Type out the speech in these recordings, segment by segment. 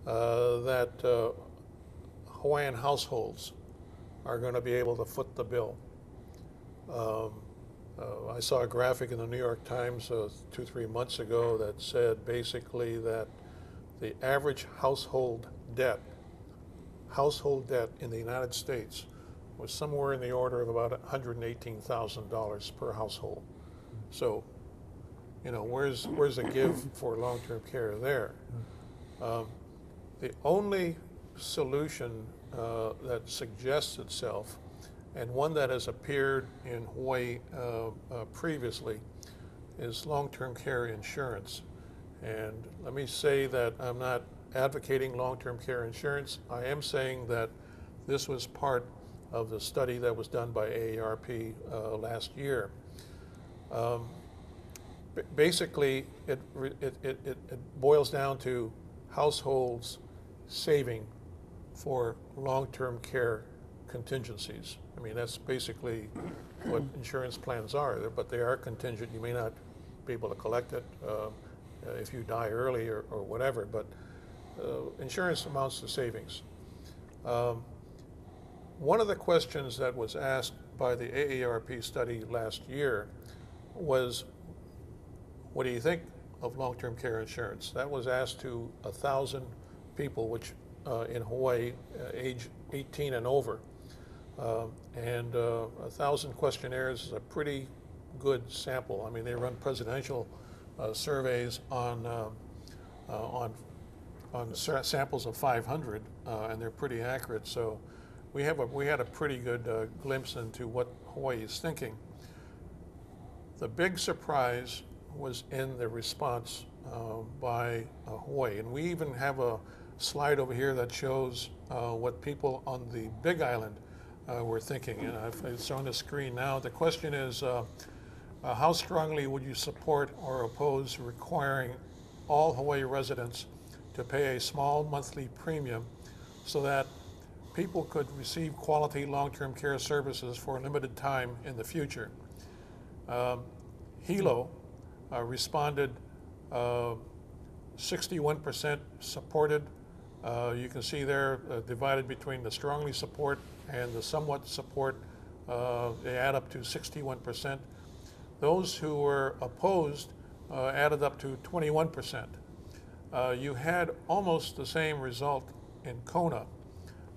that Hawaiian households are going to be able to foot the bill. I saw a graphic in the New York Times 2-3 months ago that said basically that the average household debt in the United States was somewhere in the order of about $118,000 per household. So, you know, where's the give for long-term care there? The only solution that suggests itself, and one that has appeared in Hawaii previously, is long-term care insurance. And let me say that I'm not advocating long-term care insurance. I am saying that this was part of the study that was done by AARP last year. Basically, it boils down to households saving for long-term care contingencies. I mean, that's basically what insurance plans are, but they are contingent. You may not be able to collect it if you die early or whatever, but insurance amounts to savings. One of the questions that was asked by the AARP study last year was, what do you think of long-term care insurance? That was asked to 1,000 people, which in Hawaii, age 18 and over. And 1,000 questionnaires is a pretty good sample. I mean, they run presidential surveys on samples of 500, and they're pretty accurate. So we had a pretty good glimpse into what Hawaii is thinking. The big surprise was in the response by Hawaii, and we even have a slide over here that shows what people on the Big Island were thinking, and it's on the screen now. The question is, how strongly would you support or oppose requiring all Hawaii residents to pay a small monthly premium so that people could receive quality long-term care services for a limited time in the future? Hilo responded 61% supported. You can see there divided between the strongly support and the somewhat support, they add up to 61%. Those who were opposed added up to 21%. You had almost the same result in Kona,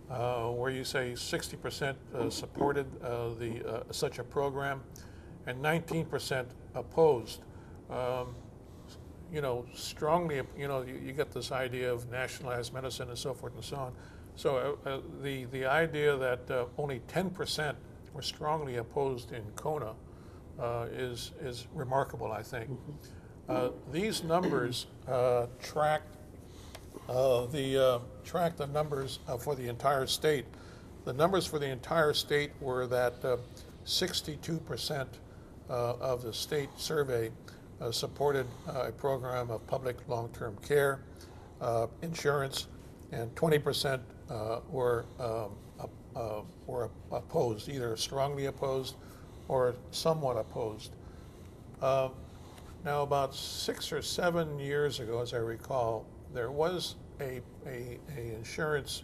where you say 60% supported such a program and 19% opposed. You know, strongly, you know, you get this idea of nationalized medicine and so forth and so on. So the idea that only 10% were strongly opposed in Kona is remarkable, I think. These numbers track the numbers for the entire state. The numbers for the entire state were that 62% of the state survey supported a program of public long-term care insurance, and 20% were opposed, either strongly opposed or somewhat opposed. Now, about 6 or 7 years ago, as I recall, there was a insurance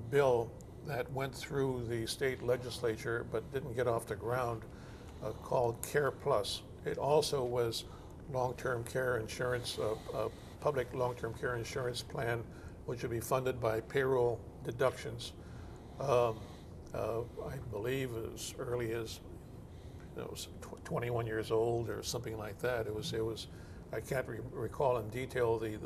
bill that went through the state legislature but didn't get off the ground, called Care Plus. It also was long-term care insurance, public long-term care insurance plan, which would be funded by payroll deductions. I believe as early as, you know, 21 years old or something like that. It was. I can't recall in detail the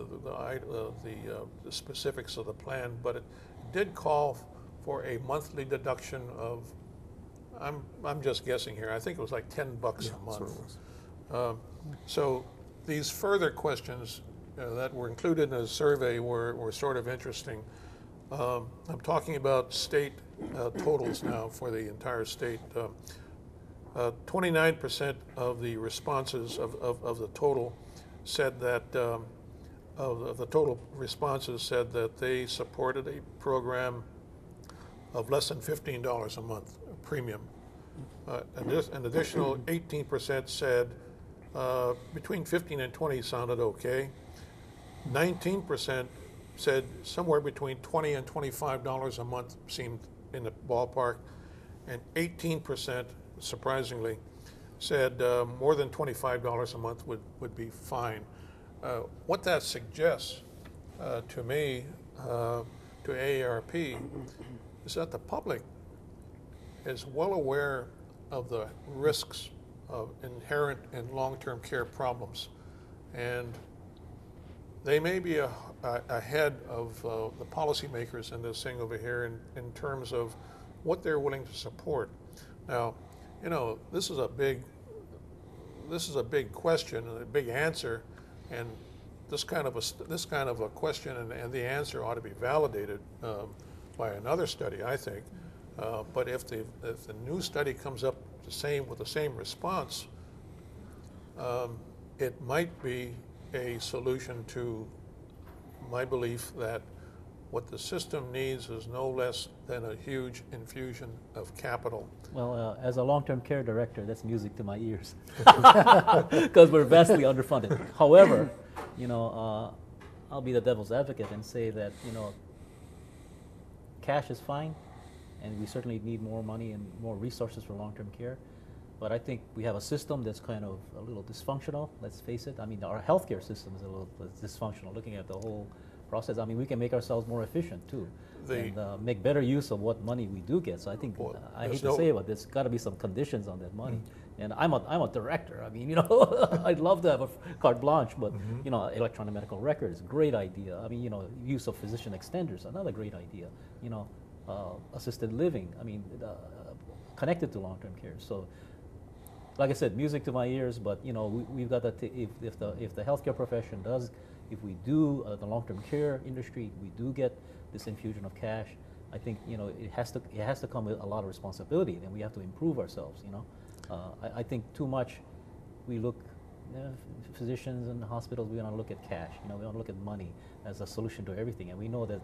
specifics of the plan, but it did call for a monthly deduction of, I'm just guessing here, I think it was like $10 a month. So these further questions that were included in the survey were sort of interesting. I'm talking about state totals now for the entire state. 29% of the responses of the total said that of the total responses said that they supported a program of less than $15 a month premium. An additional 18% said between 15 and 20 sounded okay. 19% said somewhere between $20 and $25 a month seemed in the ballpark, and 18%, surprisingly, said more than $25 a month would be fine. What that suggests to me, to AARP, is that the public is well aware of the risks inherent in long-term care problems, and they may be ahead of the policymakers in this thing over here in terms of what they're willing to support. Now, you know, this is a big question and a big answer, and this kind of a question and the answer ought to be validated by another study, I think. But if the new study comes up with the same response, it might be a solution to my belief that what the system needs is no less than a huge infusion of capital. Well, as a long-term care director, that's music to my ears, because we're vastly underfunded. However, you know, I'll be the devil's advocate and say that, you know, cash is fine, and we certainly need more money and more resources for long-term care. But I think we have a system that's kind of a little dysfunctional, let's face it. I mean, our healthcare system is a little dysfunctional, looking at the whole process. I mean, we can make ourselves more efficient too, and make better use of what money we do get. So I think, I hate to say it, but there's got to be some conditions on that money. And I'm a director. I mean, you know, I'd love to have a carte blanche, but you know, electronic medical records, great idea. I mean, you know, use of physician extenders, another great idea. You know, assisted living. I mean, connected to long-term care. So, like I said, music to my ears. But you know, we've got to if the healthcare profession does. If we do the long-term care industry, we do get this infusion of cash. I think, you know, it has to come with a lot of responsibility, and we have to improve ourselves. You know, I think too much we look, physicians and hospitals, we want to look at cash. You know, we want to look at money as a solution to everything, and we know that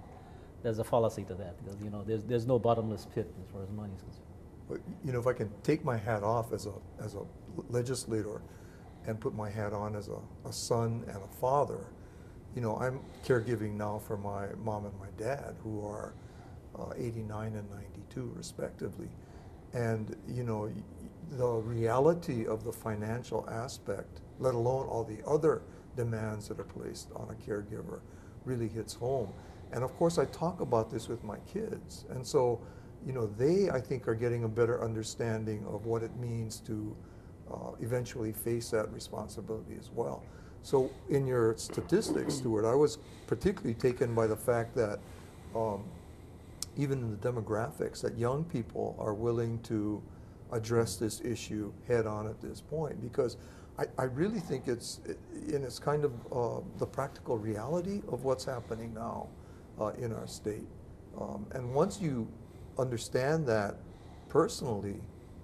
there's a fallacy to that, because you know there's no bottomless pit as far as money is concerned. But, you know, if I can take my hat off as a legislator and put my hat on as a son and a father. You know, I'm caregiving now for my mom and my dad, who are 89 and 92 respectively. And, you know, the reality of the financial aspect, let alone all the other demands that are placed on a caregiver, really hits home. And of course, I talk about this with my kids. And so, you know, they, I think, are getting a better understanding of what it means to eventually face that responsibility as well. So in your statistics, Stuart, I was particularly taken by the fact that even in the demographics, that young people are willing to address this issue head on at this point, because I really think it's kind of the practical reality of what's happening now in our state. And once you understand that personally,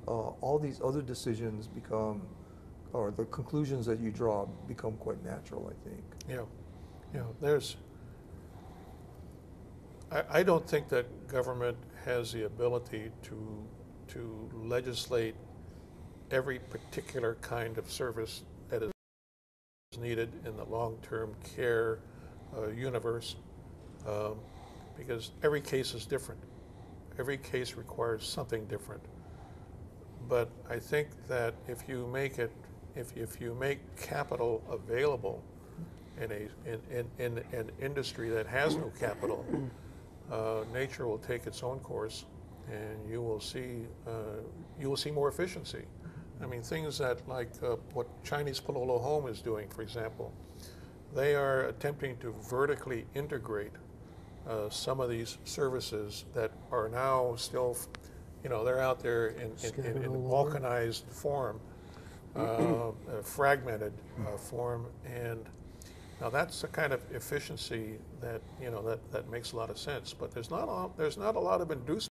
all these other decisions become, or the conclusions that you draw become quite natural, I think. Yeah, I don't think that government has the ability to legislate every particular kind of service that is needed in the long-term care universe, because every case is different. Every case requires something different. But I think that if you make capital available in an industry that has no capital, nature will take its own course, and you will see more efficiency. I mean, things that like what Chinese Pololo Home is doing, for example, they are attempting to vertically integrate some of these services that are now still, you know, they're out there in balkanized form, fragmented form, and now that's the kind of efficiency that, you know, that makes a lot of sense. But there's not a lot of inducement